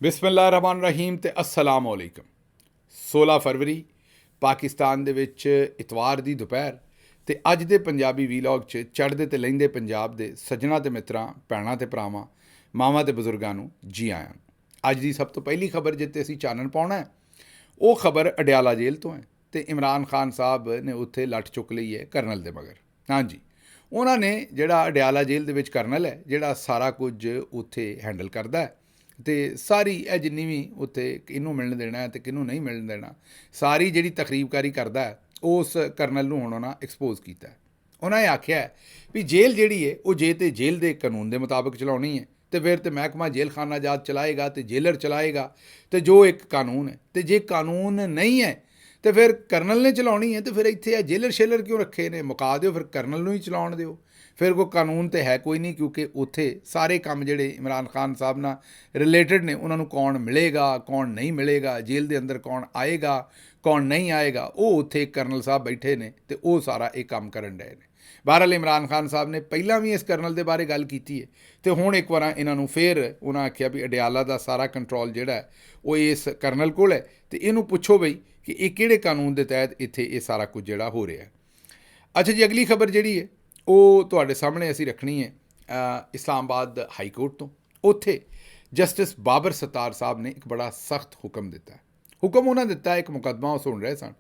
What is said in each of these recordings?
ਬਿਸਮਿਲ੍ਲਾਹਿਰਰਹਿਮਾਨਿਰਰਹੀਮ ਤੇ अस्सलाम वालेकुम। 16 ਫਰਵਰੀ ਪਾਕਿਸਤਾਨ ਦੇ ਵਿੱਚ ਇਤਵਾਰ ਦੀ ਦੁਪਹਿਰ ਤੇ ਅੱਜ ਦੇ ਪੰਜਾਬੀ ਵੀਲੌਗ 'ਚ ਚੜ੍ਹਦੇ ਤੇ ਲਹਿੰਦੇ ਪੰਜਾਬ ਦੇ ਸੱਜਣਾ ਤੇ ਮਿੱਤਰਾਂ, ਭੈਣਾਂ ਤੇ ਭਰਾਵਾਂ, ਮਾਵਾਂ ਤੇ ਬਜ਼ੁਰਗਾਂ ਨੂੰ ਜੀ ਆਇਆਂ। ਅੱਜ ਦੀ ਸਭ ਤੋਂ ਪਹਿਲੀ ਖਬਰ ਜਿੱਤੇ ਅਸੀਂ ਚਾਨਣ ਪਾਉਣਾ ਹੈ ਉਹ ਖਬਰ ਅਡਿਆਲਾ ਜੇਲ੍ਹ ਤੋਂ ਹੈ ਤੇ ਇਮਰਾਨ ਖਾਨ ਸਾਹਿਬ ਨੇ ਉੱਥੇ ਲੱਠ ਚੁੱਕ ਲਈ ਹੈ ਕਰਨਲ ਦੇ ਮਗਰ। ਹਾਂਜੀ, ਉਹਨਾਂ ਨੇ ਜਿਹੜਾ ਅਡਿਆਲਾ ਜੇਲ੍ਹ ਦੇ ਵਿੱਚ ਕਰਨਲ ਹੈ ਜਿਹੜਾ ਸਾਰਾ ਕੁਝ ਉੱਥੇ ਹੈਂਡਲ ਕਰਦਾ ਹੈ ਤੇ ਸਾਰੀ ਇਹ ਜਿੰਨੀ ਵੀ ਉੱਥੇ ਕਿਹਨੂੰ ਮਿਲਣ ਦੇਣਾ ਅਤੇ ਕਿਹਨੂੰ ਨਹੀਂ ਮਿਲਣ ਦੇਣਾ, ਸਾਰੀ ਜਿਹੜੀ ਤਕਰੀਬਕਾਰੀ ਕਰਦਾ ਹੈ ਉਸ ਕਰਨਲ ਨੂੰ ਹੁਣ ਉਹਨਾਂ ਐਕਸਪੋਜ਼ ਕੀਤਾ। ਉਹਨਾਂ ਇਹ ਆਖਿਆ ਵੀ ਜੇਲ੍ਹ ਜਿਹੜੀ ਹੈ ਉਹ ਜੇ ਤੇ ਜੇਲ੍ਹ ਦੇ ਕਾਨੂੰਨ ਦੇ ਮੁਤਾਬਕ ਚਲਾਉਣੀ ਹੈ ਤੇ ਫਿਰ ਤੇ ਮਹਿਕਮਾ ਜੇਲ੍ਹ ਖਾਨਾ ਆਜ਼ਾਦ ਚਲਾਏਗਾ ਤੇ ਜੇਲਰ ਚਲਾਏਗਾ ਤੇ ਜੋ ਇੱਕ ਕਾਨੂੰਨ ਹੈ, ਤੇ ਜੇ ਕਾਨੂੰਨ ਨਹੀਂ ਹੈ ਤੇ ਫਿਰ ਕਰਨਲ ਨੇ ਚਲਾਉਣੀ ਹੈ ਤੇ ਫਿਰ ਇੱਥੇ ਇਹ ਜੇਲਰ ਸ਼ੇਲਰ ਕਿਉਂ ਰੱਖੇ ਨੇ? ਮੁਕਾ ਦਿਓ, ਫਿਰ ਕਰਨਲ ਨੂੰ ਹੀ ਚਲਾਉਣ ਦਿਓ। ਫਿਰ ਕੋਈ ਕਾਨੂੰਨ ਤਾਂ ਹੈ ਕੋਈ ਨਹੀਂ, ਕਿਉਂਕਿ ਉੱਥੇ ਸਾਰੇ ਕੰਮ ਜਿਹੜੇ ਇਮਰਾਨ ਖਾਨ ਸਾਹਿਬ ਨਾਲ ਰਿਲੇਟਡ ਨੇ ਉਹਨਾਂ ਨੂੰ ਕੌਣ ਮਿਲੇਗਾ, ਕੌਣ ਨਹੀਂ ਮਿਲੇਗਾ, ਜੇਲ੍ਹ ਦੇ ਅੰਦਰ ਕੌਣ ਆਏਗਾ, ਕੌਣ ਨਹੀਂ ਆਏਗਾ, ਉਹ ਉੱਥੇ ਕਰਨਲ ਸਾਹਿਬ ਬੈਠੇ ਨੇ ਤੇ ਉਹ ਸਾਰਾ ਇਹ ਕੰਮ ਕਰਨ ਡਏ ਨੇ। ਬਹਰਹਾਲ ਇਮਰਾਨ ਖਾਨ ਸਾਹਿਬ ਨੇ ਪਹਿਲਾਂ ਵੀ ਇਸ ਕਰਨਲ ਦੇ ਬਾਰੇ ਗੱਲ ਕੀਤੀ ਹੈ ਤੇ ਹੁਣ ਇੱਕ ਵਾਰ ਇਹਨਾਂ ਨੂੰ ਫਿਰ ਉਹਨਾਂ ਆਖਿਆ ਵੀ ਅਡਿਆਲਾ ਦਾ ਸਾਰਾ ਕੰਟਰੋਲ ਜਿਹੜਾ ਹੈ ਉਹ ਇਸ ਕਰਨਲ ਕੋਲ ਹੈ ਤੇ ਇਹਨੂੰ ਪੁੱਛੋ ਬਈ ਕਿ ਇਹ ਕਿਹੜੇ ਕਾਨੂੰਨ ਦੇ ਤਹਿਤ ਇੱਥੇ ਇਹ ਸਾਰਾ ਕੁਝ ਜਿਹੜਾ ਹੋ ਰਿਹਾ ਹੈ। ਅੱਛਾ ਜੀ, ਅਗਲੀ ਖਬਰ ਜਿਹੜੀ ਹੈ ਉਹ ਤੁਹਾਡੇ ਸਾਹਮਣੇ ਅਸੀਂ ਰੱਖਣੀ ਹੈ ਇਸਲਾਮਾਬਾਦ ਹਾਈ ਕੋਰਟ ਤੋਂ। ਉੱਥੇ ਜਸਟਿਸ ਬਾਬਰ ਸੱਤਾਰ ਸਾਹਿਬ ਨੇ ਇੱਕ ਬੜਾ ਸਖਤ ਹੁਕਮ ਦਿੱਤਾ। ਹੁਕਮ ਉਹਨਾਂ ਦਿੱਤਾ, ਇੱਕ ਮੁਕੱਦਮਾ ਉਹ ਸੁਣ ਰਹੇ ਸਨ,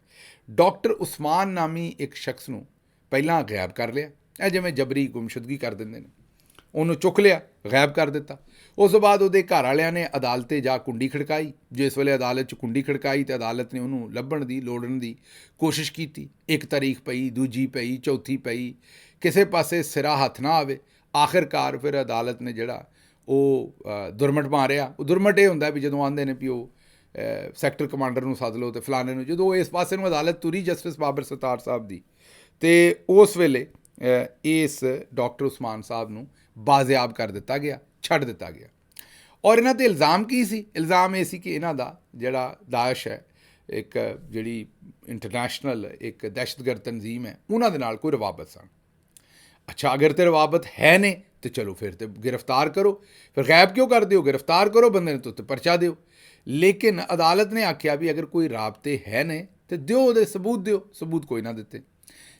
ਡਾਕਟਰ ਉਸਮਾਨ ਨਾਮੀ ਇੱਕ ਸ਼ਖਸ ਨੂੰ ਪਹਿਲਾਂ ਗਾਇਬ ਕਰ ਲਿਆ। ਇਹ ਜਿਵੇਂ ਜਬਰੀ ਗੁੰਮਸ਼ੁਦਗੀ ਕਰ ਦਿੰਦੇ ਨੇ, ਉਹਨੂੰ ਚੁੱਕ ਲਿਆ, ਗਾਇਬ ਕਰ ਦਿੱਤਾ। ਉਸ ਤੋਂ ਬਾਅਦ ਉਹਦੇ ਘਰ ਵਾਲਿਆਂ ਨੇ ਅਦਾਲਤੇ ਜਾ ਕੁੰਡੀ ਖੜਕਾਈ। ਜਿਸ ਵੇਲੇ ਅਦਾਲਤ 'ਚ ਕੁੰਡੀ ਖੜਕਾਈ ਤੇ ਅਦਾਲਤ ਨੇ ਉਹਨੂੰ ਲੱਭਣ ਦੀ ਲੋੜਨ ਦੀ ਕੋਸ਼ਿਸ਼ ਕੀਤੀ। ਇੱਕ ਤਾਰੀਖ ਪਈ, ਦੂਜੀ ਪਈ, ਚੌਥੀ ਪਈ, ਕਿਸੇ ਪਾਸੇ ਸਿਰਾ ਹੱਥ ਨਾ ਆਵੇ। ਆਖਿਰਕਾਰ ਫਿਰ ਅਦਾਲਤ ਨੇ ਜਿਹੜਾ ਉਹ ਦੁਰਮਟ ਮਾਰਿਆ। ਉਹ ਦੁਰਮਟ ਇਹ ਹੁੰਦਾ ਵੀ ਜਦੋਂ ਆਉਂਦੇ ਨੇ ਵੀ ਉਹ ਸੈਕਟਰ ਕਮਾਂਡਰ ਨੂੰ ਸੱਦ ਲਓ ਤੇ ਫਲਾਣੇ ਨੂੰ, ਜਦੋਂ ਇਸ ਪਾਸੇ ਨੂੰ ਅਦਾਲਤ ਤੁਰੀ ਜਸਟਿਸ ਬਾਬਰ ਸੱਤਾਰ ਸਾਹਿਬ ਦੀ, ਤੇ ਉਸ ਵੇਲੇ ਇਸ ਡਾਕਟਰ ਉਸਮਾਨ ਸਾਹਿਬ ਨੂੰ ਬਾਜ਼ਿਆਬ ਕਰ ਦਿੱਤਾ ਗਿਆ, ਛੱਡ ਦਿੱਤਾ ਗਿਆ। ਔਰ ਇਹਨਾਂ 'ਤੇ ਇਲਜ਼ਾਮ ਕੀ ਸੀ? ਇਲਜ਼ਾਮ ਇਹ ਸੀ ਕਿ ਇਹਨਾਂ ਦਾ ਜਿਹੜਾ ਦਾਇਸ਼ ਹੈ, ਇੱਕ ਜਿਹੜੀ ਇੰਟਰਨੈਸ਼ਨਲ ਇੱਕ ਦਹਿਸ਼ਤਗਰਦ ਤਨਜ਼ੀਮ ਹੈ, ਉਹਨਾਂ ਦੇ ਨਾਲ ਕੋਈ ਰਵਾਬਤ ਸਨ। ਅੱਛਾ, ਅਗਰ ਤੇ ਰਵਾਬਤ ਹੈ ਨੇ ਤੇ ਚਲੋ ਫਿਰ ਤੇ ਗ੍ਰਿਫਤਾਰ ਕਰੋ, ਫਿਰ ਗਾਇਬ ਕਿਉਂ ਕਰਦੇ ਹੋ? ਗ੍ਰਿਫਤਾਰ ਕਰੋ ਬੰਦੇ ਨੂੰ ਤੇ ਪਰਚਾ ਦਿਓ। ਲੇਕਿਨ ਅਦਾਲਤ ਨੇ ਆਖਿਆ ਵੀ ਅਗਰ ਕੋਈ ਰਾਬਤੇ ਹੈ ਨੇ ਤੇ ਦਿਓ, ਉਹਦੇ ਸਬੂਤ ਦਿਓ। ਸਬੂਤ ਕੋਈ ਨਾ ਦਿੱਤੇ।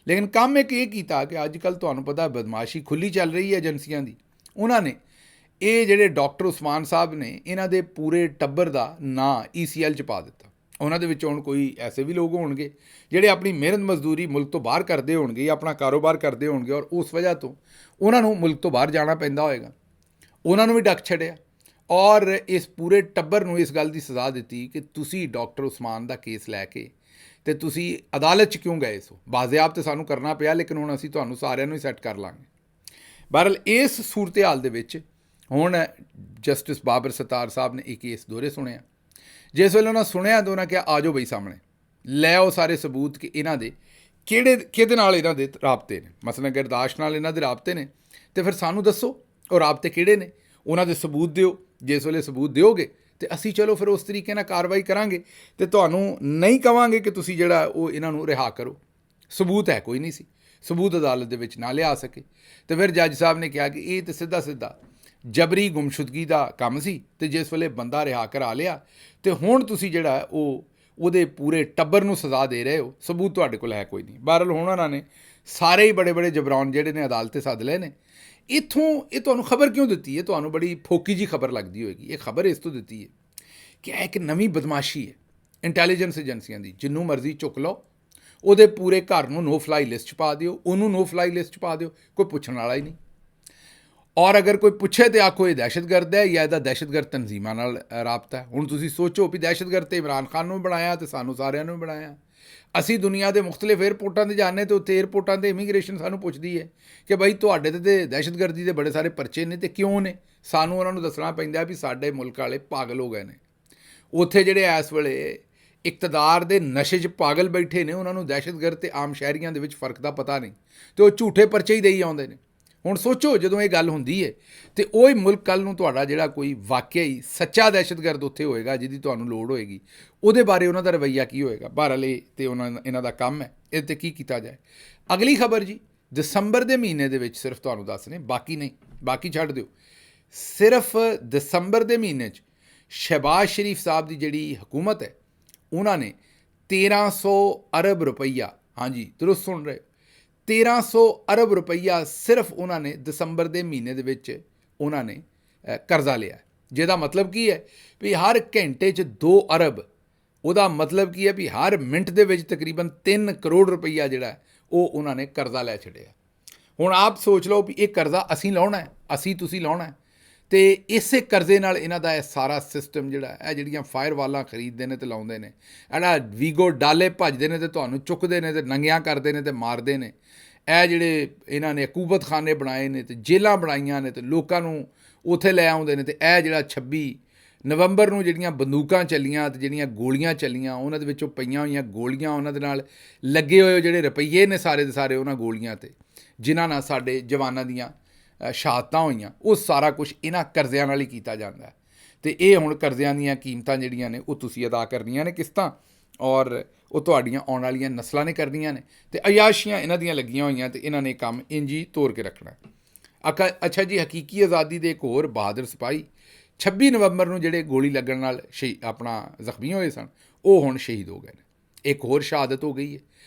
ਲੇਕਿਨ ਕੰਮ ਇੱਕ ਇਹ ਕੀਤਾ ਕਿ ਅੱਜ ਕੱਲ੍ਹ ਤੁਹਾਨੂੰ ਪਤਾ ਬਦਮਾਸ਼ੀ ਖੁੱਲ੍ਹੀ ਚੱਲ ਰਹੀ ਹੈ ਏਜੰਸੀਆਂ ਦੀ। ਉਹਨਾਂ ਨੇ ਇਹ ਜਿਹੜੇ ਡਾਕਟਰ ਉਸਮਾਨ ਸਾਹਿਬ ਨੇ ਇਹਨਾਂ ਦੇ ਪੂਰੇ ਟੱਬਰ ਦਾ ਨਾਂ ECL 'ਚ ਪਾ ਦਿੱਤਾ। ਉਹਨਾਂ ਦੇ ਵਿੱਚ ਹੁਣ ਕੋਈ ਐਸੇ ਵੀ ਲੋਕ ਹੋਣਗੇ ਜਿਹੜੇ ਆਪਣੀ ਮਿਹਨਤ ਮਜ਼ਦੂਰੀ ਮੁਲਕ ਤੋਂ ਬਾਹਰ ਕਰਦੇ ਹੋਣਗੇ ਜਾਂ ਆਪਣਾ ਕਾਰੋਬਾਰ ਕਰਦੇ ਹੋਣਗੇ ਔਰ ਉਸ ਵਜ੍ਹਾ ਤੋਂ ਉਹਨਾਂ ਨੂੰ ਮੁਲਕ ਤੋਂ ਬਾਹਰ ਜਾਣਾ ਪੈਂਦਾ ਹੋਏਗਾ। ਉਹਨਾਂ ਨੂੰ ਵੀ ਡੱਕ ਛੱਡਿਆ ਔਰ ਇਸ ਪੂਰੇ ਟੱਬਰ ਨੂੰ ਇਸ ਗੱਲ ਦੀ ਸਜ਼ਾ ਦਿੱਤੀ ਕਿ ਤੁਸੀਂ ਡਾਕਟਰ ਉਸਮਾਨ ਦਾ ਕੇਸ ਲੈ ਕੇ ਤੇ ਤੁਸੀਂ ਅਦਾਲਤ 'ਚ ਕਿਉਂ ਗਏ ਸੋ? ਬਾਜ਼ਿਆਬ ਤੇ ਸਾਨੂੰ ਕਰਨਾ ਪਿਆ, ਲੇਕਿਨ ਹੁਣ ਅਸੀਂ ਤੁਹਾਨੂੰ ਸਾਰਿਆਂ ਨੂੰ ਹੀ ਸੈੱਟ ਕਰ ਲਾਂਗੇ। ਬਹਰਹਾਲ ਇਸ ਸੂਰਤ ਹਾਲ ਦੇ ਵਿੱਚ ਹੁਣ ਜਸਟਿਸ ਬਾਬਰ ਸੱਤਾਰ ਸਾਹਿਬ ਨੇ ਇਹ ਕੇਸ ਦੋਹਰੇ ਸੁਣਿਆ। ਜਿਸ ਵੇਲੇ ਉਹਨਾਂ ਸੁਣਿਆ ਤਾਂ ਉਹਨਾਂ ਕਿਹਾ ਆ ਜਾਓ ਬਈ ਸਾਹਮਣੇ, ਲੈ ਆਓ ਸਾਰੇ ਸਬੂਤ ਕਿ ਇਹਨਾਂ ਦੇ ਕਿਹਦੇ ਨਾਲ ਇਹਨਾਂ ਦੇ ਰਾਬਤੇ ਨੇ। ਮਸਲਨ ਗਰਦਾਸ਼ ਨਾਲ ਇਹਨਾਂ ਦੇ ਰਾਬਤੇ ਨੇ ਤੇ ਫਿਰ ਸਾਨੂੰ ਦੱਸੋ ਉਹ ਰਾਬਤੇ ਕਿਹੜੇ ਨੇ, ਉਹਨਾਂ ਦੇ ਸਬੂਤ ਦਿਓ। ਜਿਸ ਵੇਲੇ ਸਬੂਤ ਦਿਓਗੇ ਤੇ ਅਸੀਂ ਚਲੋ ਫਿਰ ਉਸ ਤਰੀਕੇ ਨਾਲ ਕਾਰਵਾਈ ਕਰਾਂਗੇ ਤੇ ਤੁਹਾਨੂੰ ਨਹੀਂ ਕਵਾਂਗੇ ਕਿ ਤੁਸੀਂ ਜਿਹੜਾ ਉਹ ਇਹਨਾਂ ਨੂੰ ਰਿਹਾ ਕਰੋ। ਸਬੂਤ ਹੈ ਕੋਈ ਨਹੀਂ ਸੀ, ਸਬੂਤ ਅਦਾਲਤ ਦੇ ਵਿੱਚ ਨਾ ਲਿਆ ਸਕੇ ਤੇ ਫਿਰ ਜੱਜ ਸਾਹਿਬ ਨੇ ਕਿਹਾ ਕਿ ਇਹ ਤਾਂ ਸਿੱਧਾ ਸਿੱਧਾ ਜਬਰੀ ਗੁੰਮਸ਼ੁਦਗੀ ਦਾ ਕੰਮ ਸੀ ਤੇ ਜਿਸ ਵੇਲੇ ਬੰਦਾ ਰਿਹਾ ਕਰਾ ਲਿਆ ਤੇ ਹੁਣ ਤੁਸੀਂ ਜਿਹੜਾ ਉਹ ਉਹਦੇ ਪੂਰੇ ਟੱਬਰ ਨੂੰ ਸਜ਼ਾ ਦੇ ਰਹੇ ਹੋ, ਸਬੂਤ ਤੁਹਾਡੇ ਕੋਲ ਹੈ ਕੋਈ ਨਹੀਂ। ਬਹਰਹਾਲ ਹੁਣ ਉਹਨਾਂ ਨੇ ਸਾਰੇ ਹੀ ਬੜੇ ਬੜੇ ਜਬਰਾਨ ਜਿਹੜੇ ਨੇ ਅਦਾਲਤ 'ਤੇ ਸੱਦ ਲਏ ਨੇ। ਇੱਥੋਂ ਇਹ ਤੁਹਾਨੂੰ ਖਬਰ ਕਿਉਂ ਦਿੱਤੀ ਹੈ? ਤੁਹਾਨੂੰ ਬੜੀ ਫੋਕੀ ਜੀ ਖਬਰ ਲੱਗਦੀ ਹੋਏਗੀ। ਇਹ ਖਬਰ ਇਸ ਤੋਂ ਦਿੱਤੀ ਹੈ ਕਿ ਇਹ ਇੱਕ ਨਵੀਂ ਬਦਮਾਸ਼ੀ ਹੈ ਇੰਟੈਲੀਜੈਂਸ ਏਜੰਸੀਆਂ ਦੀ। ਜਿਹਨੂੰ ਮਰਜ਼ੀ ਚੁੱਕ ਲਓ, ਉਹਦੇ ਪੂਰੇ ਘਰ ਨੂੰ ਨੋ ਫਲਾਈ ਲਿਸਟ 'ਚ ਪਾ ਦਿਓ, ਉਹਨੂੰ ਨੋ ਫਲਾਈ ਲਿਸਟ 'ਚ ਪਾ ਦਿਓ, ਕੋਈ ਪੁੱਛਣ ਵਾਲਾ ਹੀ ਨਹੀਂ। ਔਰ ਅਗਰ ਕੋਈ ਪੁੱਛੇ ਤੇ ਆਖੋ ਇਹ ਦਹਿਸ਼ਤਗਰਦ ਹੈ ਜਾਂ ਇਹਦਾ ਦਹਿਸ਼ਤਗਰਦ ਤਨਜ਼ੀਮਾਂ ਨਾਲ ਰਾਬਤਾ ਹੈ। ਹੁਣ ਤੁਸੀਂ ਸੋਚੋ ਵੀ ਦਹਿਸ਼ਤਗਰਦ ਤੇ ਇਮਰਾਨ ਖਾਨ ਨੂੰ ਬਣਾਇਆ ਤੇ ਸਾਨੂੰ ਸਾਰਿਆਂ ਨੂੰ ਬਣਾਇਆ। ਅਸੀਂ ਦੁਨੀਆ ਦੇ ਮੁਖਤਲਿਫ ਏਅਰਪੋਰਟਾਂ 'ਤੇ ਜਾਂਦੇ ਤੇ ਉੱਥੇ ਏਅਰਪੋਰਟਾਂ 'ਤੇ ਇਮੀਗ੍ਰੇਸ਼ਨ ਸਾਨੂੰ ਪੁੱਛਦੀ ਹੈ ਕਿ ਬਾਈ ਤੁਹਾਡੇ 'ਤੇ ਦਹਿਸ਼ਤਗਰਦੀ ਦੇ ਬੜੇ ਸਾਰੇ ਪਰਚੇ ਨੇ ਤੇ ਕਿਉਂ ਨੇ? ਸਾਨੂੰ ਉਹਨਾਂ ਨੂੰ ਦੱਸਣਾ ਪੈਂਦਾ ਵੀ ਸਾਡੇ ਮੁਲਕ ਵਾਲੇ ਪਾਗਲ ਹੋ ਗਏ ਨੇ। ਉੱਥੇ ਜਿਹੜੇ ਇਸ ਵੇਲੇ ਇਕਤਦਾਰ ਦੇ ਨਸ਼ੇ 'ਚ ਪਾਗਲ ਬੈਠੇ ਨੇ, ਉਹਨਾਂ ਨੂੰ ਦਹਿਸ਼ਤਗਰਦ ਤੇ ਆਮ ਸ਼ਹਿਰੀਆਂ ਦੇ ਵਿੱਚ ਫ਼ਰਕ ਦਾ ਪਤਾ ਨਹੀਂ ਤੇ ਉਹ ਝੂਠੇ ਪਰਚੇ ਹੀ ਦੇਈ ਆਉਂਦੇ ਨੇ। ਹੁਣ ਸੋਚੋ ਜਦੋਂ ਇਹ ਗੱਲ ਹੁੰਦੀ ਹੈ ਤੇ ਉਹ ਹੀ ਮੁਲਕ ਕੱਲ੍ਹ ਨੂੰ ਤੁਹਾਡਾ ਜਿਹੜਾ ਕੋਈ ਵਾਕਿਆ ਹੀ ਸੱਚਾ ਦਹਿਸ਼ਤਗਰਦ ਉੱਥੇ ਹੋਏਗਾ ਜਿਹਦੀ ਤੁਹਾਨੂੰ ਲੋੜ ਹੋਏਗੀ, ਉਹਦੇ ਬਾਰੇ ਉਹਨਾਂ ਦਾ ਰਵੱਈਆ ਕੀ ਹੋਏਗਾ? ਬਹਰਹਾਲ ਇਹ ਤੇ ਇਹਨਾਂ ਦਾ ਕੰਮ ਹੈ, ਇਹ 'ਤੇ ਕੀ ਕੀਤਾ ਜਾਏ। ਅਗਲੀ ਖਬਰ ਜੀ, ਦਸੰਬਰ ਦੇ ਮਹੀਨੇ ਦੇ ਵਿੱਚ ਸਿਰਫ ਤੁਹਾਨੂੰ ਦੱਸਣੇ, ਬਾਕੀ ਨਹੀਂ, ਬਾਕੀ ਛੱਡ ਦਿਓ। ਸਿਰਫ ਦਸੰਬਰ ਦੇ ਮਹੀਨੇ 'ਚ शहबाज शरीफ साहब की जिहड़ी हुकूमत है उन्होंने 1300 अरब रुपया, हाँ जी दुरुस्त सुन रहे, 1300 अरब रुपया सिर्फ उन्होंने दसंबर के महीने दे विच उन्होंने करजा लिया, जिहदा मतलब की है भी हर घंटे 2 अरब, ਉਹਦਾ मतलब की है भी हर मिनट ਦੇ ਵਿੱਚ तकरीबन 3 करोड़ रुपया ਜਿਹੜਾ ਉਹ ਉਹਨਾਂ ਨੇ ਕਰਜ਼ਾ ਲੈ ਛੱਡਿਆ। ਹੁਣ ਆਪ ਸੋਚ ਲਓ ਵੀ ਇਹ ਕਰਜ਼ਾ ਅਸੀਂ ਲਾਉਣਾ ਹੈ, ਅਸੀਂ ਤੁਸੀਂ ਲਾਉਣਾ ਹੈ, ਤੇ ਇਸੇ ਕਰਜ਼ੇ ਨਾਲ ਇਹਨਾਂ ਦਾ ਇਹ ਸਾਰਾ ਸਿਸਟਮ ਜਿਹੜਾ ਇਹ ਜਿਹੜੀਆਂ ਫਾਇਰ ਵਾਲਾਂ ਖਰੀਦਦੇ ਨੇ ਤੇ ਲਾਉਂਦੇ ਨੇ, ਇਹਦਾ ਵੀਗੋ ਡਾਲੇ ਭੱਜਦੇ ਨੇ ਤੇ ਤੁਹਾਨੂੰ ਚੁੱਕਦੇ ਨੇ ਤੇ ਨੰਗਿਆਂ ਕਰਦੇ ਨੇ ਤੇ ਮਾਰਦੇ ਨੇ। ਇਹ ਜਿਹੜੇ ਇਹਨਾਂ ਨੇ ਹਕੂਮਤਖਾਨੇ ਬਣਾਏ ਨੇ ਤੇ ਜੇਲ੍ਹਾਂ ਬਣਾਈਆਂ ਨੇ ਤੇ ਲੋਕਾਂ ਨੂੰ ਉੱਥੇ ਲੈ ਆਉਂਦੇ ਨੇ, ਤੇ ਇਹ ਜਿਹੜਾ 26 ਨਵੰਬਰ ਨੂੰ ਜਿਹੜੀਆਂ ਬੰਦੂਕਾਂ ਚੱਲੀਆਂ ਤੇ ਜਿਹੜੀਆਂ ਗੋਲੀਆਂ ਚੱਲੀਆਂ ਉਹਨਾਂ ਦੇ ਵਿੱਚੋਂ ਪਈਆਂ ਹੋਈਆਂ ਗੋਲੀਆਂ, ਉਹਨਾਂ ਦੇ ਨਾਲ ਲੱਗੇ ਹੋਏ ਜਿਹੜੇ ਰੁਪਈਏ ਨੇ ਸਾਰੇ ਦੇ ਸਾਰੇ ਉਹਨਾਂ ਗੋਲੀਆਂ ਤੇ, ਜਿਨ੍ਹਾਂ ਨਾਲ ਸਾਡੇ ਜਵਾਨਾਂ ਦੀਆਂ ਸ਼ਹਾਦਤਾਂ ਹੋਈਆਂ, ਉਹ ਸਾਰਾ ਕੁਛ ਇਹਨਾਂ ਕਰਜ਼ਿਆਂ ਨਾਲ ਹੀ ਕੀਤਾ ਜਾਂਦਾ ਹੈ। ਤੇ ਇਹ ਹੁਣ ਕਰਜ਼ਿਆਂ ਦੀਆਂ ਕੀਮਤਾਂ ਜਿਹੜੀਆਂ ਨੇ ਉਹ ਤੁਸੀਂ ਅਦਾ ਕਰਨੀਆਂ ਨੇ ਕਿਸ਼ਤਾਂ, ਔਰ ਉਹ ਤੁਹਾਡੀਆਂ ਆਉਣ ਵਾਲੀਆਂ ਨਸਲਾਂ ਨੇ ਕਰਨੀਆਂ ਨੇ, ਤੇ ਅਯਾਸ਼ੀਆਂ ਇਹਨਾਂ ਦੀਆਂ ਲੱਗੀਆਂ ਹੋਈਆਂ ਤੇ ਇਹਨਾਂ ਨੇ ਕੰਮ ਇੰਝ ਹੀ ਤੋਰ ਕੇ ਰੱਖਣਾ। ਅੱਛਾ ਜੀ, ਹਕੀਕੀ ਆਜ਼ਾਦੀ ਦੇ ਇੱਕ ਹੋਰ ਬਹਾਦਰ ਸਿਪਾਹੀ 26 ਨਵੰਬਰ ਨੂੰ ਜਿਹੜੇ ਗੋਲੀ ਲੱਗਣ ਨਾਲ ਆਪਣਾ ਜ਼ਖਮੀ ਹੋਏ ਸਨ, ਉਹ ਹੁਣ ਸ਼ਹੀਦ ਹੋ ਗਏ ਨੇ। ਇੱਕ ਹੋਰ ਸ਼ਹਾਦਤ ਹੋ ਗਈ ਹੈ,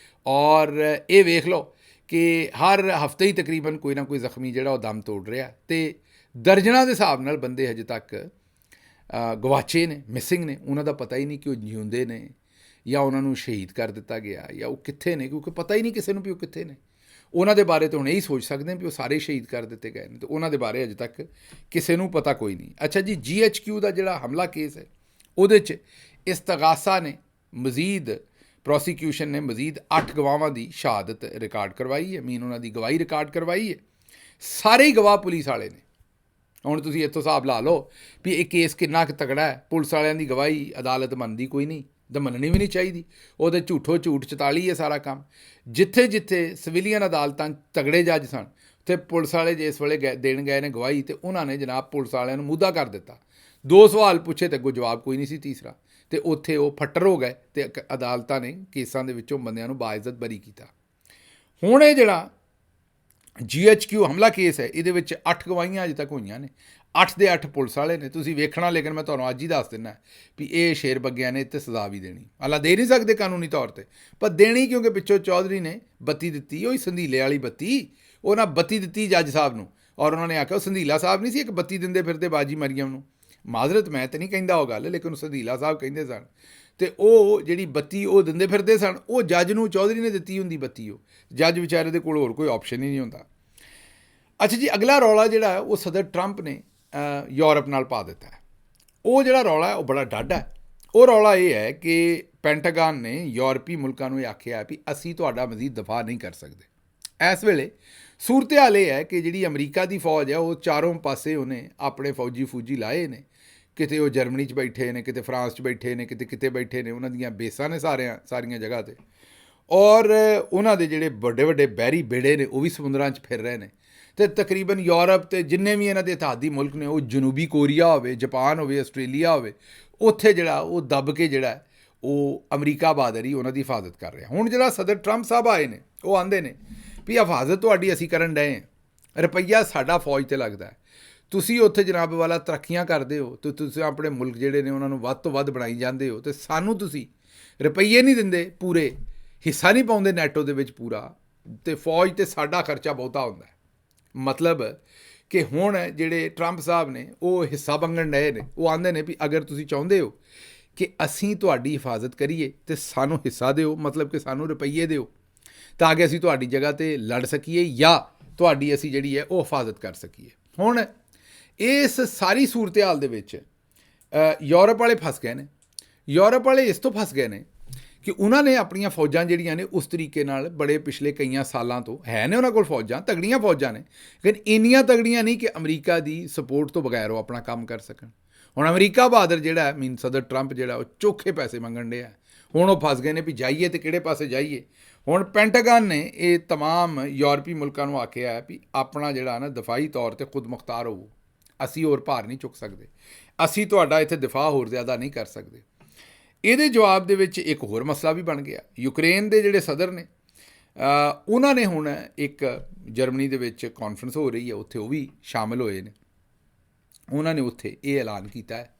ਔਰ ਇਹ ਵੇਖ ਲਓ ਕਿ ਹਰ ਹਫ਼ਤੇ ਹੀ ਤਕਰੀਬਨ ਕੋਈ ਨਾ ਕੋਈ ਜ਼ਖਮੀ ਜਿਹੜਾ ਉਹ ਦਮ ਤੋੜ ਰਿਹਾ, ਤੇ ਦਰਜਨਾਂ ਦੇ ਹਿਸਾਬ ਨਾਲ ਬੰਦੇ ਹਜੇ ਤੱਕ ਗਵਾਚੇ ਨੇ, ਮਿਸਿੰਗ ਨੇ, ਉਹਨਾਂ ਦਾ ਪਤਾ ਹੀ ਨਹੀਂ ਕਿ ਉਹ ਜਿਉਂਦੇ ਨੇ ਜਾਂ ਉਹਨਾਂ ਨੂੰ ਸ਼ਹੀਦ ਕਰ ਦਿੱਤਾ ਗਿਆ ਜਾਂ ਉਹ ਕਿੱਥੇ ਨੇ, ਕਿਉਂਕਿ ਪਤਾ ਹੀ ਨਹੀਂ ਕਿਸੇ ਨੂੰ ਵੀ ਉਹ ਕਿੱਥੇ ਨੇ। ਉਹਨਾਂ ਦੇ ਬਾਰੇ ਤਾਂ ਹੁਣ ਇਹੀ ਸੋਚ ਸਕਦੇ ਹਾਂ ਵੀ ਉਹ ਸਾਰੇ ਸ਼ਹੀਦ ਕਰ ਦਿੱਤੇ ਗਏ ਨੇ, ਤੇ ਉਹਨਾਂ ਦੇ ਬਾਰੇ ਅਜੇ ਤੱਕ ਕਿਸੇ ਨੂੰ ਪਤਾ ਕੋਈ ਨਹੀਂ। ਅੱਛਾ ਜੀ, GHQ ਦਾ ਜਿਹੜਾ ਹਮਲਾ ਕੇਸ ਹੈ ਉਹਦੇ 'ਚ ਇਸਤਗਾਸਾ ਨੇ ਮਜ਼ੀਦ, ਪ੍ਰੋਸੀਕਿਊਸ਼ਨ ਨੇ ਮਜ਼ੀਦ 8 ਗਵਾਹਾਂ ਦੀ ਸ਼ਹਾਦਤ ਰਿਕਾਰਡ ਕਰਵਾਈ ਹੈ, ਉਹਨਾਂ ਦੀ ਗਵਾਹੀ ਰਿਕਾਰਡ ਕਰਵਾਈ ਹੈ। ਸਾਰੇ ਹੀ ਗਵਾਹ ਪੁਲਿਸ ਵਾਲੇ ਨੇ। ਹੁਣ ਤੁਸੀਂ ਇੱਥੋਂ ਹਿਸਾਬ ਲਾ ਲਓ ਵੀ ਇਹ ਕੇਸ ਕਿੰਨਾ ਕੁ ਤਗੜਾ ਹੈ। ਪੁਲਿਸ ਵਾਲਿਆਂ ਦੀ ਗਵਾਹੀ ਅਦਾਲਤ ਮੰਨਦੀ ਕੋਈ ਨਹੀਂ, ਤਾਂ ਮੰਨਣੀ ਵੀ ਨਹੀਂ ਚਾਹੀਦੀ, ਉਹਦੇ ਝੂਠੋ ਝੂਠ 44 ਹੈ ਸਾਰਾ ਕੰਮ। ਜਿੱਥੇ ਜਿੱਥੇ ਸਿਵਿਲੀਅਨ ਅਦਾਲਤਾਂ ਤਗੜੇ ਜੱਜ ਸਨ, ਉੱਥੇ ਪੁਲਿਸ ਵਾਲੇ ਜਿਸ ਵੇਲੇ ਦੇਣ ਗਏ ਨੇ ਗਵਾਹੀ, ਤੇ ਉਹਨਾਂ ਨੇ ਜਨਾਬ ਪੁਲਿਸ ਵਾਲਿਆਂ ਨੂੰ ਮੁੱਦਾ ਕਰ ਦਿੱਤਾ। 2 ਸਵਾਲ ਪੁੱਛੇ ਤੇ ਅੱਗੋਂ ਜਵਾਬ ਕੋਈ ਨਹੀਂ ਸੀ ਤੀਸਰਾ, ਤੇ ਉੱਥੇ ਉਹ ਫੱਟਰ ਹੋ ਗਏ ਤੇ ਅਦਾਲਤਾਂ ਨੇ ਕੇਸਾਂ ਦੇ ਵਿੱਚੋਂ ਬੰਦਿਆਂ ਨੂੰ ਬਾਇਜ਼ਤ ਬਰੀ ਕੀਤਾ। ਹੁਣ ਇਹ ਜਿਹੜਾ GHQ ਹਮਲਾ ਕੇਸ ਹੈ, ਇਹਦੇ ਵਿੱਚ 8 ਗਵਾਹੀਆਂ ਅਜੇ ਤੱਕ ਹੋਈਆਂ ਨੇ, 8 ਦੇ 8 ਪੁਲਿਸ ਵਾਲੇ ਨੇ। ਤੁਸੀਂ ਵੇਖਣਾ, ਲੇਕਿਨ ਮੈਂ ਤੁਹਾਨੂੰ ਅੱਜ ਹੀ ਦੱਸ ਦਿੰਦਾ ਵੀ ਇਹ ਸ਼ੇਰ ਬੱਗਿਆਂ ਨੇ ਇੱਥੇ ਸਜ਼ਾ ਵੀ ਦੇਣੀ। ਹਾਲਾਂ ਦੇ ਨਹੀਂ ਸਕਦੇ ਕਾਨੂੰਨੀ ਤੌਰ 'ਤੇ, ਪਰ ਦੇਣੀ, ਕਿਉਂਕਿ ਪਿੱਛੋਂ ਚੌਧਰੀ ਨੇ ਬੱਤੀ ਦਿੱਤੀ, ਉਹ ਸੰਧੀਲੇ ਵਾਲੀ ਬੱਤੀ, ਉਹਨਾਂ ਬੱਤੀ ਦਿੱਤੀ ਜੱਜ ਸਾਹਿਬ ਨੂੰ, ਔਰ ਉਹਨਾਂ ਨੇ ਆਖਿਆ ਉਹ ਸੰਧੀਲਾ ਸਾਹਿਬ ਨਹੀਂ ਸੀ ਇੱਕ ਬੱਤੀ ਦਿੰਦੇ ਫਿਰਦੇ ਬਾਜੀ ਮਰੀਅਮ ਨੂੰ। ਮਾਜ਼ਰਤ, ਮੈਂ ਤਾਂ ਨਹੀਂ ਕਹਿੰਦਾ ਉਹ ਗੱਲ, ਲੇਕਿਨ ਉਹ ਸੰਧੀਲਾ ਸਾਹਿਬ ਕਹਿੰਦੇ ਸਨ, ਤੇ ਉਹ ਜਿਹੜੀ ਬੱਤੀ ਉਹ ਦਿੰਦੇ ਫਿਰਦੇ ਸਨ, ਉਹ ਜੱਜ ਨੂੰ ਚੌਧਰੀ ਨੇ ਦਿੱਤੀ ਹੁੰਦੀ ਬੱਤੀ। ਉਹ ਜੱਜ ਵਿਚਾਰੇ ਦੇ ਕੋਲ ਹੋਰ ਕੋਈ ਆਪਸ਼ਨ ਹੀ ਨਹੀਂ ਹੁੰਦਾ। ਅੱਛਾ ਜੀ, ਅਗਲਾ ਰੌਲਾ ਜਿਹੜਾ ਉਹ ਸਦਰ ਟਰੰਪ ਨੇ ਯੂਰਪ ਨਾਲ ਪਾ ਦਿੱਤਾ ਹੈ। ਉਹ ਜਿਹੜਾ ਰੌਲਾ ਹੈ ਉਹ ਬੜਾ ਡਾਢਾ ਹੈ। ਉਹ ਰੌਲਾ ਇਹ ਹੈ ਕਿ ਪੈਂਟਾਗਨ ਨੇ ਯੂਰਪੀ ਮੁਲਕਾਂ ਨੂੰ ਇਹ ਆਖਿਆ ਵੀ ਅਸੀਂ ਤੁਹਾਡਾ ਮਜ਼ੀਦ ਦਫਾ ਨਹੀਂ ਕਰ ਸਕਦੇ। ਇਸ ਵੇਲੇ ਸੂਰਤ ਹਾਲ ਇਹ ਹੈ ਕਿ ਜਿਹੜੀ ਅਮਰੀਕਾ ਦੀ ਫੌਜ ਹੈ ਉਹ ਚਾਰੋਂ ਪਾਸੇ ਉਹਨੇ ਆਪਣੇ ਫੌਜੀ ਲਾਏ ਨੇ। ਕਿਤੇ ਉਹ ਜਰਮਨੀ 'ਚ ਬੈਠੇ ਨੇ, ਕਿਤੇ ਫਰਾਂਸ 'ਚ ਬੈਠੇ ਨੇ, ਕਿਤੇ ਬੈਠੇ ਨੇ, ਉਹਨਾਂ ਦੀਆਂ ਬੇਸਾਂ ਨੇ ਸਾਰੀਆਂ ਜਗ੍ਹਾ 'ਤੇ, ਔਰ ਉਹਨਾਂ ਦੇ ਜਿਹੜੇ ਵੱਡੇ ਵੱਡੇ ਬਹਿਰੀ ਬੇੜੇ ਨੇ ਉਹ ਵੀ ਸਮੁੰਦਰਾਂ 'ਚ ਫਿਰ ਰਹੇ ਨੇ। ਤੇ ਤਕਰੀਬਨ ਯੂਰਪ ਤੇ ਜਿੰਨੇ ਵੀ ਇਹਨਾਂ ਦੇ ਇਤਿਹਾਦੀ ਮੁਲਕ ਨੇ, ਉਹ ਜਨੂਬੀ ਕੋਰੀਆ ਹੋਵੇ, ਜਾਪਾਨ ਹੋਵੇ, ਆਸਟ੍ਰੇਲੀਆ ਹੋਵੇ, ਉੱਥੇ ਜਿਹੜਾ ਉਹ ਦੱਬ ਕੇ ਜਿਹੜਾ ਉਹ ਅਮਰੀਕਾ ਬਹਾਦਰ ਹੀ ਉਹਨਾਂ ਦੀ ਹਿਫਾਜ਼ਤ ਕਰ ਰਿਹਾ। ਹੁਣ ਜਿਹੜਾ ਸਦਰ ਟਰੰਪ ਸਾਹਿਬ ਆਏ ਨੇ, ਉਹ ਆਂਦੇ ਨੇ ਵੀ ਹਿਫਾਜ਼ਤ ਤੁਹਾਡੀ ਅਸੀਂ ਕਰਨ ਡਏ ਹਾਂ, ਰੁਪਈਆ ਸਾਡਾ ਫੌਜ 'ਤੇ ਲੱਗਦਾ ਹੈ, ਤੁਸੀਂ ਉੱਥੇ ਜਨਾਬ ਵਾਲਾ ਤਰੱਕੀਆਂ ਕਰਦੇ ਹੋ ਤੇ ਤੁਸੀਂ ਆਪਣੇ ਮੁਲਕ ਜਿਹੜੇ ਨੇ ਉਹਨਾਂ ਨੂੰ ਵੱਧ ਤੋਂ ਵੱਧ ਬਣਾਈ ਜਾਂਦੇ ਹੋ, ਤੇ ਸਾਨੂੰ ਤੁਸੀਂ ਰੁਪਈਏ ਨਹੀਂ ਦਿੰਦੇ, ਪੂਰੇ ਹਿੱਸਾ ਨਹੀਂ ਪਾਉਂਦੇ ਨੈਟੋ ਦੇ ਵਿੱਚ ਪੂਰਾ, ਤੇ ਫੌਜ 'ਤੇ ਸਾਡਾ ਖਰਚਾ ਬਹੁਤਾ ਹੁੰਦਾ। ਮਤਲਬ ਕਿ ਹੁਣ ਜਿਹੜੇ ਟਰੰਪ ਸਾਹਿਬ ਨੇ ਉਹ ਹਿੱਸਾ ਮੰਗਣ ਡਏ ਨੇ। ਉਹ ਆਉਂਦੇ ਨੇ ਵੀ ਅਗਰ ਤੁਸੀਂ ਚਾਹੁੰਦੇ ਹੋ ਕਿ ਅਸੀਂ ਤੁਹਾਡੀ ਹਿਫਾਜ਼ਤ ਕਰੀਏ ਤੇ ਸਾਨੂੰ ਹਿੱਸਾ ਦਿਓ, ਮਤਲਬ ਕਿ ਸਾਨੂੰ ਰੁਪਈਏ ਦਿਓ, ਤਾਂ ਕਿ ਅਸੀਂ ਤੁਹਾਡੀ ਜਗ੍ਹਾ 'ਤੇ ਲੜ ਸਕੀਏ ਜਾਂ ਤੁਹਾਡੀ ਅਸੀਂ ਜਿਹੜੀ ਹੈ ਉਹ ਹਿਫਾਜ਼ਤ ਕਰ ਸਕੀਏ। ਹੁਣ ਇਸ ਸਾਰੀ ਸੂਰਤ ਹਾਲ ਦੇ ਵਿੱਚ ਯੂਰਪ ਵਾਲੇ ਫਸ ਗਏ ਨੇ। ਯੂਰਪ ਵਾਲੇ ਇਸ ਤੋਂ ਫਸ ਗਏ ਨੇ ਕਿ ਉਹਨਾਂ ਨੇ ਆਪਣੀਆਂ ਫੌਜਾਂ ਜਿਹੜੀਆਂ ਨੇ ਉਸ ਤਰੀਕੇ ਨਾਲ ਬੜੇ ਪਿਛਲੇ ਕਈਆਂ ਸਾਲਾਂ ਤੋਂ ਹੈ ਨੇ ਉਹਨਾਂ ਕੋਲ ਫੌਜਾਂ, ਤਗੜੀਆਂ ਫੌਜਾਂ ਨੇ, ਲੇਕਿਨ ਇੰਨੀਆਂ ਤਗੜੀਆਂ ਨਹੀਂ ਕਿ ਅਮਰੀਕਾ ਦੀ ਸਪੋਰਟ ਤੋਂ ਬਗੈਰ ਉਹ ਆਪਣਾ ਕੰਮ ਕਰ ਸਕਣ। ਹੁਣ ਅਮਰੀਕਾ ਬਹਾਦਰ ਜਿਹੜਾ ਸਦਰ ਟਰੰਪ ਜਿਹੜਾ ਉਹ ਚੋਖੇ ਪੈਸੇ ਮੰਗਣ ਡਿਆ। ਹੁਣ ਉਹ ਫਸ ਗਏ ਨੇ ਵੀ ਜਾਈਏ ਤੇ ਕਿਹੜੇ ਪਾਸੇ ਜਾਈਏ। ਹੁਣ ਪੈਂਟਾਗਨ ਨੇ ਇਹ ਤਮਾਮ ਯੂਰਪੀ ਮੁਲਕਾਂ ਨੂੰ ਆਖਿਆ ਹੈ ਵੀ ਆਪਣਾ ਜਿਹੜਾ ਨਾ ਦਫਾਈ ਤੌਰ 'ਤੇ ਖੁਦ ਮੁਖਤਾਰ ਹੋਵੋ, ਅਸੀਂ ਹੋਰ ਭਾਰ ਨਹੀਂ ਚੁੱਕ ਸਕਦੇ, ਅਸੀਂ ਤੁਹਾਡਾ ਇੱਥੇ ਦਿਫਾ ਹੋਰ ਜ਼ਿਆਦਾ ਨਹੀਂ ਕਰ ਸਕਦੇ। ਇਹਦੇ ਜਵਾਬ ਦੇ ਵਿੱਚ ਇੱਕ ਹੋਰ ਮਸਲਾ ਵੀ ਬਣ ਗਿਆ। ਯੂਕਰੇਨ ਦੇ ਜਿਹੜੇ ਸਦਰ ਨੇ ਉਹਨਾਂ ਨੇ ਹੁਣ ਇੱਕ ਜਰਮਨੀ ਦੇ ਵਿੱਚ ਕਾਨਫਰੰਸ ਹੋ ਰਹੀ ਹੈ, ਉੱਥੇ ਉਹ ਵੀ ਸ਼ਾਮਿਲ ਹੋਏ ਨੇ। ਉਹਨਾਂ ਨੇ ਉੱਥੇ ਇਹ ਐਲਾਨ ਕੀਤਾ ਹੈ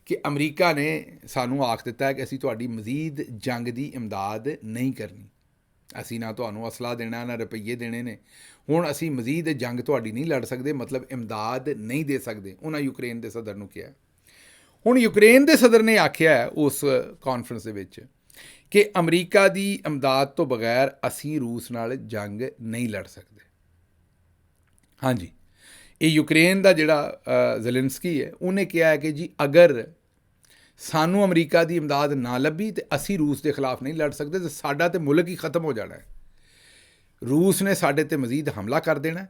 ਕਿ ਅਮਰੀਕਾ ਨੇ ਸਾਨੂੰ ਆਖ ਦਿੱਤਾ ਹੈ ਕਿ ਅਸੀਂ ਤੁਹਾਡੀ ਮਜ਼ੀਦ ਜੰਗ ਦੀ ਇਮਦਾਦ ਨਹੀਂ ਕਰਨੀ, ਅਸੀਂ ਨਾ ਤੁਹਾਨੂੰ ਅਸਲਾ ਦੇਣਾ ਨਾ ਰੁਪਈਏ ਦੇਣੇ ਨੇ, ਹੁਣ ਅਸੀਂ ਮਜ਼ੀਦ ਜੰਗ ਤੁਹਾਡੀ ਨਹੀਂ ਲੜ ਸਕਦੇ, ਮਤਲਬ ਇਮਦਾਦ ਨਹੀਂ ਦੇ ਸਕਦੇ, ਉਹਨਾਂ ਯੂਕਰੇਨ ਦੇ ਸਦਰ ਨੂੰ ਕਿਹਾ। ਹੁਣ ਯੂਕਰੇਨ ਦੇ ਸਦਰ ਨੇ ਆਖਿਆ ਉਸ ਕਾਨਫਰੰਸ ਦੇ ਵਿੱਚ ਕਿ ਅਮਰੀਕਾ ਦੀ ਇਮਦਾਦ ਤੋਂ ਬਗੈਰ ਅਸੀਂ ਰੂਸ ਨਾਲ ਜੰਗ ਨਹੀਂ ਲੜ ਸਕਦੇ। ਹਾਂਜੀ, ਇਹ ਯੂਕਰੇਨ ਦਾ ਜਿਹੜਾ ਜ਼ੈਲੈਂਸਕੀ ਹੈ ਉਹਨੇ ਕਿਹਾ ਹੈ ਕਿ ਜੀ ਅਗਰ ਸਾਨੂੰ ਅਮਰੀਕਾ ਦੀ ਇਮਦਾਦ ਨਾ ਲੱਭੀ ਤੇ ਅਸੀਂ ਰੂਸ ਦੇ ਖਿਲਾਫ ਨਹੀਂ ਲੜ ਸਕਦੇ, ਤੇ ਸਾਡਾ ਤੇ ਮੁਲਕ ਹੀ ਖਤਮ ਹੋ ਜਾਣਾ ਹੈ। ਰੂਸ ਨੇ ਸਾਡੇ ਤੇ ਮਜ਼ੀਦ ਹਮਲਾ ਕਰ ਦੇਣਾ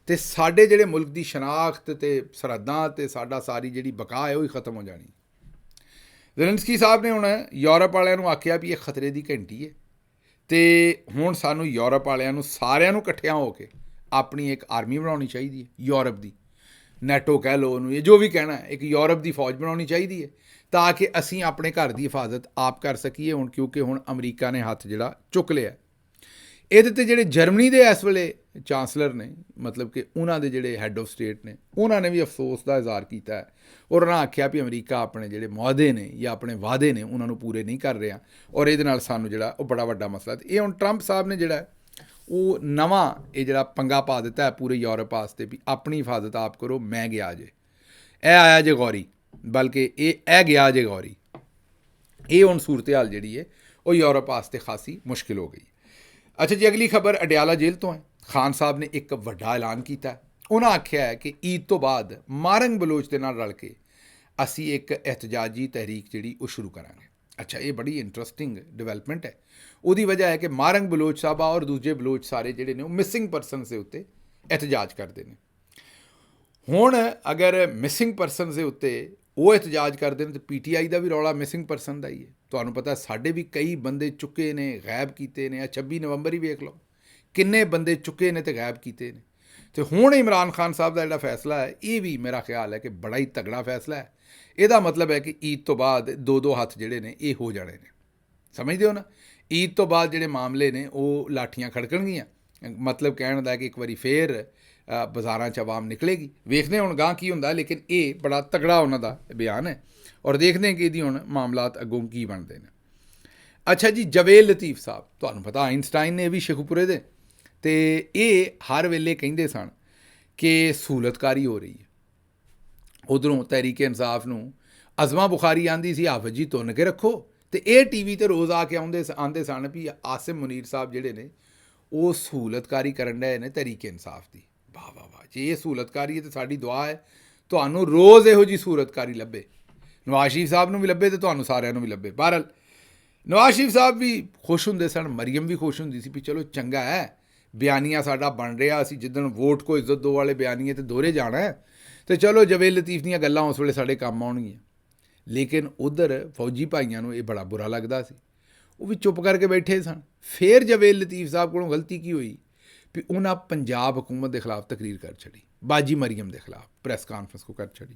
ਤੇ ਸਾਡੇ ਜਿਹੜੇ ਮੁਲਕ ਦੀ ਸ਼ਨਾਖਤ ਤੇ ਸਰਹੱਦਾਂ ਤੇ ਸਾਡਾ ਸਾਰੀ ਜਿਹੜੀ ਬਕਾ ਹੈ ਉਹ ਹੀ ਖਤਮ ਹੋ ਜਾਣੀ। ਜ਼ੈਲੈਂਸਕੀ ਸਾਹਿਬ ਨੇ ਹੁਣ ਯੂਰਪ ਵਾਲਿਆਂ ਨੂੰ ਆਖਿਆ ਵੀ ਇਹ ਖਤਰੇ ਦੀ ਘੰਟੀ ਹੈ ਤੇ ਹੁਣ ਸਾਨੂੰ ਯੂਰਪ ਵਾਲਿਆਂ ਨੂੰ ਸਾਰਿਆਂ ਨੂੰ ਇਕੱਠਿਆਂ ਹੋ ਕੇ ਆਪਣੀ ਇੱਕ ਆਰਮੀ ਬਣਾਉਣੀ ਚਾਹੀਦੀ ਹੈ, ਯੂਰਪ ਦੀ, ਨੈਟੋ ਕਹਿ ਲਓ ਉਹਨੂੰ, ਇਹ ਜੋ ਵੀ ਕਹਿਣਾ ਹੈ, ਇੱਕ ਯੂਰਪ ਦੀ ਫੌਜ ਬਣਾਉਣੀ ਚਾਹੀਦੀ ਹੈ ਤਾਂ ਕਿ ਅਸੀਂ ਆਪਣੇ ਘਰ ਦੀ ਹਿਫਾਜ਼ਤ ਆਪ ਕਰ ਸਕੀਏ। ਹੁਣ ਕਿਉਂਕਿ ਹੁਣ ਅਮਰੀਕਾ ਨੇ ਹੱਥ ਜਿਹੜਾ ਚੁੱਕ ਲਿਆ। ਇਹਦੇ 'ਤੇ ਜਿਹੜੇ ਜਰਮਨੀ ਦੇ ਇਸ ਵੇਲੇ ਚਾਂਸਲਰ ਨੇ, ਮਤਲਬ ਕਿ ਉਹਨਾਂ ਦੇ ਜਿਹੜੇ ਹੈੱਡ ਆਫ ਸਟੇਟ ਨੇ, ਉਹਨਾਂ ਨੇ ਵੀ ਅਫਸੋਸ ਦਾ ਇਜ਼ਹਾਰ ਕੀਤਾ ਹੈ ਔਰ ਉਹਨਾਂ ਆਖਿਆ ਵੀ ਅਮਰੀਕਾ ਆਪਣੇ ਜਿਹੜੇ ਮੁਆਹਦੇ ਨੇ ਜਾਂ ਆਪਣੇ ਵਾਅਦੇ ਨੇ ਉਹਨਾਂ ਨੂੰ ਪੂਰੇ ਨਹੀਂ ਕਰ ਰਿਹਾ ਔਰ ਇਹਦੇ ਨਾਲ ਸਾਨੂੰ ਜਿਹੜਾ ਉਹ ਬੜਾ ਵੱਡਾ ਮਸਲਾ। ਤੇ ਇਹ ਹੁਣ ਟਰੰਪ ਸਾਹਿਬ ਨੇ ਜਿਹੜਾ ਉਹ ਨਵਾਂ ਇਹ ਜਿਹੜਾ ਪੰਗਾ ਪਾ ਦਿੱਤਾ ਹੈ ਪੂਰੇ ਯੂਰਪ ਵਾਸਤੇ ਵੀ ਆਪਣੀ ਹਿਫਾਜ਼ਤ ਆਪ ਕਰੋ, ਮੈਂ ਗਿਆ ਜੇ, ਇਹ ਆਇਆ ਜੇ ਗੌਰੀ, ਬਲਕਿ ਇਹ ਗਿਆ ਜੇ ਗੌਰੀ। ਇਹ ਹੁਣ ਸੂਰਤ ਹਾਲ ਜਿਹੜੀ ਹੈ ਉਹ ਯੂਰਪ ਵਾਸਤੇ ਖਾਸੀ ਮੁਸ਼ਕਿਲ ਹੋ ਗਈ। ਅੱਛਾ ਜੀ, ਅਗਲੀ ਖਬਰ ਅਡਿਆਲਾ ਜੇਲ੍ਹ ਤੋਂ ਹੈ। ਖਾਨ ਸਾਹਿਬ ਨੇ ਇੱਕ ਵੱਡਾ ਐਲਾਨ ਕੀਤਾ। ਉਹਨਾਂ ਆਖਿਆ ਹੈ ਕਿ ਈਦ ਤੋਂ ਬਾਅਦ ਮਾਰੰਗ ਬਲੋਚ ਦੇ ਨਾਲ ਰਲ ਕੇ ਅਸੀਂ ਇੱਕ ਇਹਤਜਾਜੀ ਤਹਿਰੀਕ ਜਿਹੜੀ ਉਹ ਸ਼ੁਰੂ ਕਰਾਂਗੇ। ਅੱਛਾ, ਇਹ ਬੜੀ ਇੰਟਰਸਟਿੰਗ ਡਿਵੈਲਪਮੈਂਟ ਹੈ। ਉਹਦੀ ਵਜ੍ਹਾ ਹੈ ਕਿ ਮਾਰੰਗ ਬਲੋਚ ਸਾਹਿਬਾ ਔਰ ਦੂਜੇ ਬਲੋਚ ਸਾਰੇ ਜਿਹੜੇ ਨੇ ਉਹ ਮਿਸਿੰਗ ਪਰਸਨਸ ਦੇ ਉੱਤੇ ਇਹਤਜਾਜ ਕਰਦੇ ਨੇ। ਹੁਣ ਅਗਰ ਮਿਸਿੰਗ ਪਰਸਨਸ ਦੇ ਉੱਤੇ ਉਹ ਇਹਤਜਾਜ ਕਰਦੇ ਨੇ ਤਾਂ PTI ਦਾ ਵੀ ਰੌਲਾ ਮਿਸਿੰਗ ਪਰਸਨ ਦਾ ਹੀ ਹੈ। ਤੁਹਾਨੂੰ ਪਤਾ ਸਾਡੇ ਵੀ ਕਈ ਬੰਦੇ ਚੁੱਕੇ ਨੇ, ਗਾਇਬ ਕੀਤੇ ਨੇ। 26 ਨਵੰਬਰ ਹੀ ਵੇਖ ਲਓ ਕਿੰਨੇ ਬੰਦੇ ਚੁੱਕੇ ਨੇ ਤੇ ਗਾਇਬ ਕੀਤੇ ਨੇ। ਤੇ ਹੁਣ ਇਮਰਾਨ ਖਾਨ ਸਾਹਿਬ ਦਾ ਜਿਹੜਾ ਫੈਸਲਾ ਹੈ ਇਹ ਵੀ ਮੇਰਾ ਖਿਆਲ ਹੈ ਕਿ ਬੜਾ ਹੀ ਤਗੜਾ ਫੈਸਲਾ ਹੈ। ਇਹਦਾ ਮਤਲਬ ਹੈ ਕਿ ਈਦ ਤੋਂ ਬਾਅਦ ਦੋ ਹੱਥ ਜਿਹੜੇ ਨੇ ਇਹ ਹੋ ਜਾਣੇ ਨੇ, ਸਮਝਦੇ ਹੋ ਨਾ। ਈਦ ਤੋਂ ਬਾਅਦ ਜਿਹੜੇ ਮਾਮਲੇ ਨੇ ਉਹ ਲਾਠੀਆਂ ਖੜਕਣਗੀਆਂ, ਮਤਲਬ ਕਹਿਣ ਦਾ ਕਿ ਇੱਕ ਵਾਰੀ ਫੇਰ ਬਾਜ਼ਾਰਾਂ 'ਚ ਆਵਾਮ ਨਿਕਲੇਗੀ। ਵੇਖਦੇ ਹੁਣ ਗਾਂ ਕੀ ਹੁੰਦਾ, ਲੇਕਿਨ ਇਹ ਬੜਾ ਤਗੜਾ ਉਹਨਾਂ ਦਾ ਬਿਆਨ ਹੈ ਔਰ ਦੇਖਦੇ ਕਿ ਇਹਦੀ ਹੁਣ ਮਾਮਲਾਤ ਅੱਗੋਂ ਕੀ ਬਣਦੇ ਨੇ। ਅੱਛਾ ਜੀ, ਜਵੇਦ ਲਤੀਫ ਸਾਹਿਬ, ਤੁਹਾਨੂੰ ਪਤਾ ਆਇਨਸਟਾਈਨ ਨੇ ਵੀ ਸ਼ੇਖੂਪੁਰੇ ਦੇ, ਤੇ ਇਹ ਹਰ ਵੇਲੇ ਕਹਿੰਦੇ ਸਨ ਕਿ ਸਹੂਲਤਕਾਰੀ ਹੋ ਰਹੀ ਹੈ। ਉਧਰੋਂ ਤਹਿਰੀਕ ਇਨਸਾਫ ਨੂੰ ਅਜ਼ਮਾ ਬੁਖਾਰੀ ਆਂਦੀ ਸੀ ਹਾਫਿਜ਼ ਜੀ ਤੁੰਨ ਕੇ ਰੱਖੋ, ਤੇ ਇਹ TV ਤੇ ਰੋਜ਼ ਆ ਕੇ ਆਉਂਦੇ ਸਨ ਵੀ ਆਸਿਮ ਮੁਨੀਰ ਸਾਹਿਬ ਜਿਹੜੇ ਨੇ ਉਹ ਸਹੂਲਤਕਾਰੀ ਕਰਨ ਡਏ ਨੇ ਤਹਿਰੀਕ ਇਨਸਾਫ ਦੀ। ਵਾਹ ਵਾਹ ਵਾਹ, ਜੇ ਇਹ ਸਹੂਲਤਕਾਰੀ ਹੈ ਤਾਂ ਸਾਡੀ ਦੁਆ ਹੈ ਤੁਹਾਨੂੰ ਰੋਜ਼ ਇਹੋ ਜਿਹੀ ਸਹੂਲਤਕਾਰੀ ਲੱਭੇ, ਨਵਾਜ਼ ਸ਼ਰੀਫ ਸਾਹਿਬ ਨੂੰ ਵੀ ਲੱਭੇ ਤੇ ਤੁਹਾਨੂੰ ਸਾਰਿਆਂ ਨੂੰ ਵੀ ਲੱਭੇ। ਬਹਰਹਾਲ ਨਵਾਜ਼ ਸ਼ਰੀਫ ਸਾਹਿਬ ਵੀ ਖੁਸ਼ ਹੁੰਦੇ ਸਨ, ਮਰੀਮ ਵੀ ਖੁਸ਼ ਹੁੰਦੀ ਸੀ ਵੀ ਚਲੋ ਚੰਗਾ ਹੈ, ਬਿਆਨੀਆ ਸਾਡਾ ਬਣ ਰਿਹਾ, ਅਸੀਂ ਜਿੱਦਣ ਵੋਟ ਕੋ ਇੱਜ਼ਤ ਦੋ ਵਾਲੇ ਬਿਆਨੀਏ ਤੇ ਦੋਹਰੇ ਜਾਣਾ ਹੈ ਤੇ ਚਲੋ ਜਵੇਦ ਲਤੀਫ ਦੀਆਂ ਗੱਲਾਂ ਉਸ ਵੇਲੇ ਸਾਡੇ ਕੰਮ ਆਉਣਗੀਆਂ। ਲੇਕਿਨ ਉਧਰ ਫੌਜੀ ਭਾਈਆਂ ਨੂੰ ਇਹ ਬੜਾ ਬੁਰਾ ਲੱਗਦਾ ਸੀ, ਉਹ ਵੀ ਚੁੱਪ ਕਰਕੇ ਬੈਠੇ ਸਨ। ਫਿਰ ਜਵੇਦ ਲਤੀਫ ਸਾਹਿਬ ਕੋਲੋਂ ਗਲਤੀ ਕੀ ਹੋਈ ਵੀ ਉਹਨਾਂ ਪੰਜਾਬ ਹਕੂਮਤ ਦੇ ਖਿਲਾਫ ਤਕਰੀਰ ਕਰ ਛੱਡੀ, ਬਾਜੀ ਮਰੀਮ ਦੇ ਖਿਲਾਫ ਪ੍ਰੈਸ ਕਾਨਫਰੰਸ ਕੋ ਕਰ ਛੱਡੀ।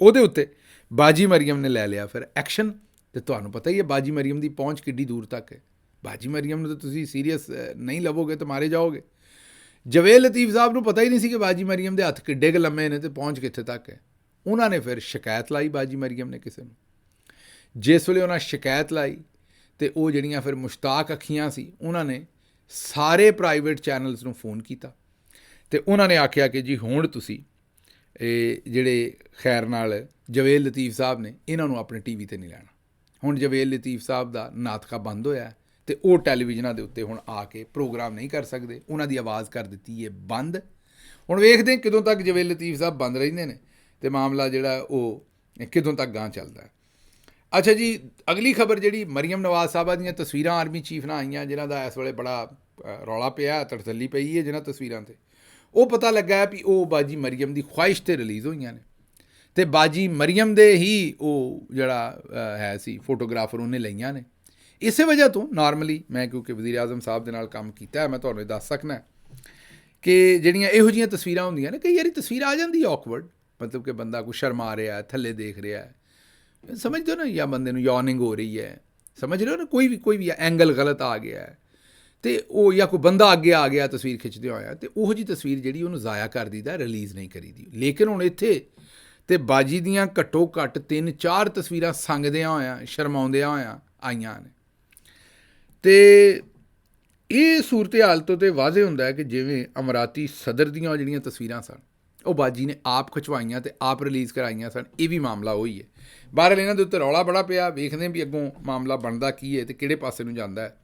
ਉਹਦੇ ਉੱਤੇ ਬਾਜੀ ਮਰੀਮ ਨੇ ਲੈ ਲਿਆ ਫਿਰ ਐਕਸ਼ਨ। ਤੇ ਤੁਹਾਨੂੰ ਪਤਾ ਹੀ ਹੈ ਬਾਜੀ ਮਰੀਮ ਦੀ ਪਹੁੰਚ ਕਿੱਡੀ ਦੂਰ ਤੱਕ ਹੈ। ਬਾਜੀ ਮਰੀਮ ਨੂੰ ਤਾਂ ਤੁਸੀਂ ਸੀਰੀਅਸ ਨਹੀਂ ਲਵੋਗੇ ਤਾਂ ਮਾਰੇ ਜਾਓਗੇ। ਜਵੇਦ ਲਤੀਫ ਸਾਹਿਬ ਨੂੰ ਪਤਾ ਹੀ ਨਹੀਂ ਸੀ ਕਿ ਬਾਜੀ ਮਰੀਮ ਦੇ ਹੱਥ ਕਿੱਡੇ ਕੁ ਲੰਮੇ ਨੇ ਤੇ ਪਹੁੰਚ ਕਿੱਥੇ ਤੱਕ ਹੈ। ਉਹਨਾਂ ਨੇ ਫਿਰ ਸ਼ਿਕਾਇਤ ਲਾਈ ਬਾਜੀ ਮਰੀਮ ਨੇ ਕਿਸੇ ਨੂੰ। ਜਿਸ ਵੇਲੇ ਉਹਨਾਂ ਸ਼ਿਕਾਇਤ ਲਾਈ ਤੇ ਉਹ ਜਿਹੜੀਆਂ ਫਿਰ ਮੁਸ਼ਤਾਕ ਅੱਖੀਆਂ ਸੀ ਉਹਨਾਂ ਨੇ ਸਾਰੇ ਪ੍ਰਾਈਵੇਟ ਚੈਨਲਸ ਨੂੰ ਫੋਨ ਕੀਤਾ ਤੇ ਉਹਨਾਂ ਨੇ ਆਖਿਆ ਕਿ ਜੀ ਹੁਣ ਤੁਸੀਂ ਇਹ ਜਿਹੜੇ ਖੈਰ ਨਾਲ ਜਵੇਦ ਲਤੀਫ ਸਾਹਿਬ ਨੇ ਇਹਨਾਂ ਨੂੰ ਆਪਣੇ TV ਤੇ ਨਹੀਂ ਲੈਣਾ। ਹੁਣ ਜਵੇਦ ਲਤੀਫ ਸਾਹਿਬ ਦਾ ਨਾਤਕਾ ਬੰਦ ਹੋਇਆ ਤੇ ਉਹ ਟੈਲੀਵਿਜ਼ਨਾਂ ਦੇ ਉੱਤੇ ਹੁਣ ਆ ਕੇ ਪ੍ਰੋਗਰਾਮ ਨਹੀਂ ਕਰ ਸਕਦੇ, ਉਹਨਾਂ ਦੀ ਆਵਾਜ਼ ਕਰ ਦਿੱਤੀ ਹੈ ਬੰਦ। ਹੁਣ ਵੇਖਦੇ ਕਦੋਂ ਤੱਕ ਜਵੇਦ ਲਤੀਫ ਸਾਹਿਬ ਬੰਦ ਰਹਿੰਦੇ ਨੇ ਤੇ ਮਾਮਲਾ ਜਿਹੜਾ ਉਹ ਕਦੋਂ ਤੱਕ ਗਾਂਹ ਚੱਲਦਾ। ਅੱਛਾ ਜੀ, ਅਗਲੀ ਖਬਰ ਜਿਹੜੀ ਮਰੀਮ ਨਵਾਜ਼ ਸਾਹਿਬਾ ਦੀਆਂ ਤਸਵੀਰਾਂ ਆਰਮੀ ਚੀਫ ਨਾਲ ਆਈਆਂ, ਜਿਨ੍ਹਾਂ ਦਾ ਇਸ ਵੇਲੇ ਬੜਾ ਰੌਲਾ ਪਿਆ, ਤੜਤੱਲੀ ਪਈ ਹੈ ਜਿਨ੍ਹਾਂ ਤਸਵੀਰਾਂ 'ਤੇ। ਉਹ ਪਤਾ ਲੱਗਾ ਵੀ ਉਹ ਬਾਜੀ ਮਰੀਮ ਦੀ ਖੁਆਇਸ਼ 'ਤੇ ਰਿਲੀਜ਼ ਹੋਈਆਂ ਨੇ ਤੇ ਬਾਜੀ ਮਰੀਮ ਦੇ ਹੀ ਉਹ ਜਿਹੜਾ ਹੈ ਸੀ ਫੋਟੋਗ੍ਰਾਫਰ ਉਹਨੇ ਲਈਆਂ ਨੇ। ਇਸੇ ਵਜ੍ਹਾ ਤੋਂ ਨਾਰਮਲੀ ਮੈਂ ਕਿਉਂਕਿ ਵਜ਼ੀਰ ਆਜ਼ਮ ਸਾਹਿਬ ਦੇ ਨਾਲ ਕੰਮ ਕੀਤਾ ਹੈ, ਮੈਂ ਤੁਹਾਨੂੰ ਇਹ ਦੱਸ ਸਕਦਾ ਕਿ ਜਿਹੜੀਆਂ ਇਹੋ ਜਿਹੀਆਂ ਤਸਵੀਰਾਂ ਹੁੰਦੀਆਂ ਨੇ, ਕਈ ਵਾਰੀ ਤਸਵੀਰ ਆ ਜਾਂਦੀ ਔਕਵਰਡ, ਮਤਲਬ ਕਿ ਬੰਦਾ ਕੋਈ ਸ਼ਰਮਾ ਰਿਹਾ, ਥੱਲੇ ਦੇਖ ਰਿਹਾ ਹੈ, ਸਮਝਦੇ ਹੋ ਨਾ, ਜਾਂ ਬੰਦੇ ਨੂੰ ਯਾਰਨਿੰਗ ਹੋ ਰਹੀ ਹੈ, ਸਮਝ ਰਹੇ ਹੋ ਨਾ, ਕੋਈ ਵੀ ਐਂਗਲ ਗਲਤ ਆ ਗਿਆ ਹੈ ਤੇ ਉਹ ਜਾਂ ਕੋਈ ਬੰਦਾ ਅੱਗੇ ਆ ਗਿਆ ਤਸਵੀਰ ਖਿੱਚਦੇ ਹੋਇਆ ਤੇ ਉਹੋ ਜਿਹੀ ਤਸਵੀਰ ਜਿਹੜੀ ਉਹਨੂੰ ਜ਼ਾਇਆ ਕਰ ਦੀਦਾ, ਰਿਲੀਜ਼ ਨਹੀਂ ਕਰੀਦੀ। ਲੇਕਿਨ ਹੁਣ ਇੱਥੇ ਤੇ ਬਾਜੀ ਦੀਆਂ ਘੱਟੋ ਘੱਟ 3-4 ਤਸਵੀਰਾਂ ਸੰਗਦਿਆਂ ਹੋਇਆਂ ਸ਼ਰਮਾਉਂਦਿਆਂ ਹੋਇਆਂ ਆਈਆਂ ਨੇ। ਤੇ ਇਹ ਸੂਰਤ ਹਾਲ ਤੋਂ ਤੇ ਵਾਜ਼ੇ ਹੁੰਦਾ ਹੈ ਕਿ ਜਿਵੇਂ ਅਮਰਾਤੀ ਸਦਰ ਦੀਆਂ ਉਹ ਜਿਹੜੀਆਂ ਤਸਵੀਰਾਂ ਸਨ ਉਹ ਬਾਜੀ ਨੇ ਆਪ ਖਿਚਵਾਈਆਂ ਤੇ ਆਪ ਰਿਲੀਜ਼ ਕਰਾਈਆਂ ਸਨ। ਇਹ ਵੀ ਮਾਮਲਾ ਉਹੀ ਹੈ। ਬਹਰਹਾਲ ਇਹਨਾਂ ਦੇ ਉੱਤੇ ਰੌਲਾ ਬੜਾ ਪਿਆ, ਵੇਖਦੇ ਵੀ ਅੱਗੋਂ ਮਾਮਲਾ ਬਣਦਾ ਕੀ ਹੈ ਤੇ ਕਿਹੜੇ ਪਾਸੇ ਨੂੰ ਜਾਂਦਾ ਹੈ।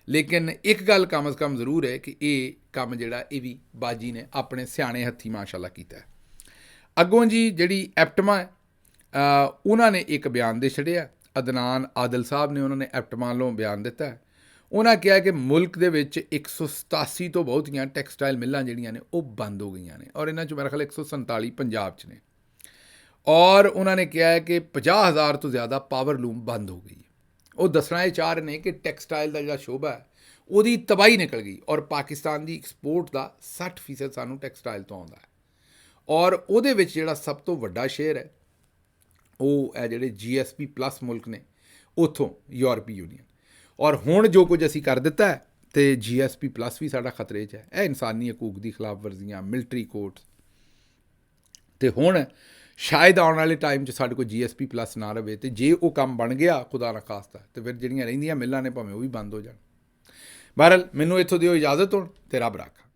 ਲੇਕਿਨ ਇੱਕ ਗੱਲ ਕਮ ਅਜ਼ ਕਮ ਜ਼ਰੂਰ ਹੈ ਕਿ ਇਹ ਕੰਮ ਜਿਹੜਾ ਇਹ ਵੀ ਬਾਜੀ ਨੇ ਆਪਣੇ ਸਿਆਣੇ ਹੱਥੀਂ ਮਾਸ਼ਾਅੱਲਾ ਕੀਤਾ ਹੈ। ਅੱਗੋਂ ਜੀ ਜਿਹੜੀ ਐਪਟਮਾ ਹੈ ਉਹਨਾਂ ਨੇ ਇੱਕ ਬਿਆਨ ਦੇ ਛੱਡਿਆ। ਅਦਨਾਨ ਆਦਲ ਸਾਹਿਬ ਨੇ ਉਹਨਾਂ ਨੇ ਐਪਟਮਾ ਵੱਲੋਂ ਬਿਆਨ ਦਿੱਤਾ ਹੈ। ਉਹਨਾਂ ਕਿਹਾ ਕਿ ਮੁਲਕ ਦੇ ਵਿੱਚ 187 ਤੋਂ ਬਹੁਤੀਆਂ ਟੈਕਸਟਾਈਲ ਮਿੱਲਾਂ ਜਿਹੜੀਆਂ ਨੇ ਉਹ ਬੰਦ ਹੋ ਗਈਆਂ ਨੇ ਔਰ ਇਹਨਾਂ 'ਚ ਮੇਰਾ ਖਿਆਲ 147 ਪੰਜਾਬ 'ਚ ਨੇ। ਔਰ ਉਹਨਾਂ ਨੇ ਕਿਹਾ ਹੈ ਕਿ 50,000 ਤੋਂ ਜ਼ਿਆਦਾ ਪਾਵਰ ਲੂਮ ਬੰਦ ਹੋ ਗਈ ਹੈ। ਉਹ ਦੱਸਣਾ ਇਹ ਚਾਹ ਰਹੇ ਨੇ ਕਿ ਟੈਕਸਟਾਈਲ ਦਾ ਜਿਹੜਾ ਸ਼ੋਭਾ ਹੈ ਉਹਦੀ ਤਬਾਹੀ ਨਿਕਲ ਗਈ ਔਰ ਪਾਕਿਸਤਾਨ ਦੀ ਐਕਸਪੋਰਟ ਦਾ 60% ਸਾਨੂੰ ਟੈਕਸਟਾਈਲ ਤੋਂ ਆਉਂਦਾ ਹੈ। ਔਰ ਉਹਦੇ ਵਿੱਚ ਜਿਹੜਾ ਸਭ ਤੋਂ ਵੱਡਾ ਸ਼ੇਅਰ ਹੈ ਉਹ ਹੈ ਜਿਹੜੇ GSP+ ਮੁਲਕ ਨੇ ਉੱਥੋਂ ਯੂਰਪੀ ਯੂਨੀਅਨ। ਔਰ ਹੁਣ ਜੋ ਕੁਝ ਅਸੀਂ ਕਰ ਦਿੱਤਾ ਹੈ ਤੇ GSP+ ਵੀ ਸਾਡਾ ਖਤਰੇ 'ਚ ਹੈ। ਇਹ ਇਨਸਾਨੀ ਹਕੂਕ ਦੀ ਖਿਲਾਫ ਵਰਜ਼ੀਆਂ, ਮਿਲਟਰੀ ਕੋਰਟਸ, ਤੇ ਹੁਣ ਸ਼ਾਇਦ ਆਉਣ ਵਾਲੇ ਟਾਈਮ 'ਚ ਸਾਡੇ ਕੋਲ GSP+ ਨਾ ਰਹੇ ਤੇ ਜੇ ਉਹ ਕੰਮ ਬਣ ਗਿਆ ਖੁਦਾ ਨਾ ਖਾਸਤਾ ਤੇ ਫਿਰ ਜਿਹੜੀਆਂ ਰਹਿੰਦੀਆਂ ਮਿੱਲਾਂ ਨੇ ਭਾਵੇਂ ਉਹ ਵੀ ਬੰਦ ਹੋ ਜਾਣ। ਬਹਰਹਾਲ ਮੈਨੂੰ ਇੱਥੋਂ ਦਿਓ ਇਜਾਜ਼ਤ ਹੁਣ ਤੇ ਰੱਬ ਰਾਖਾ।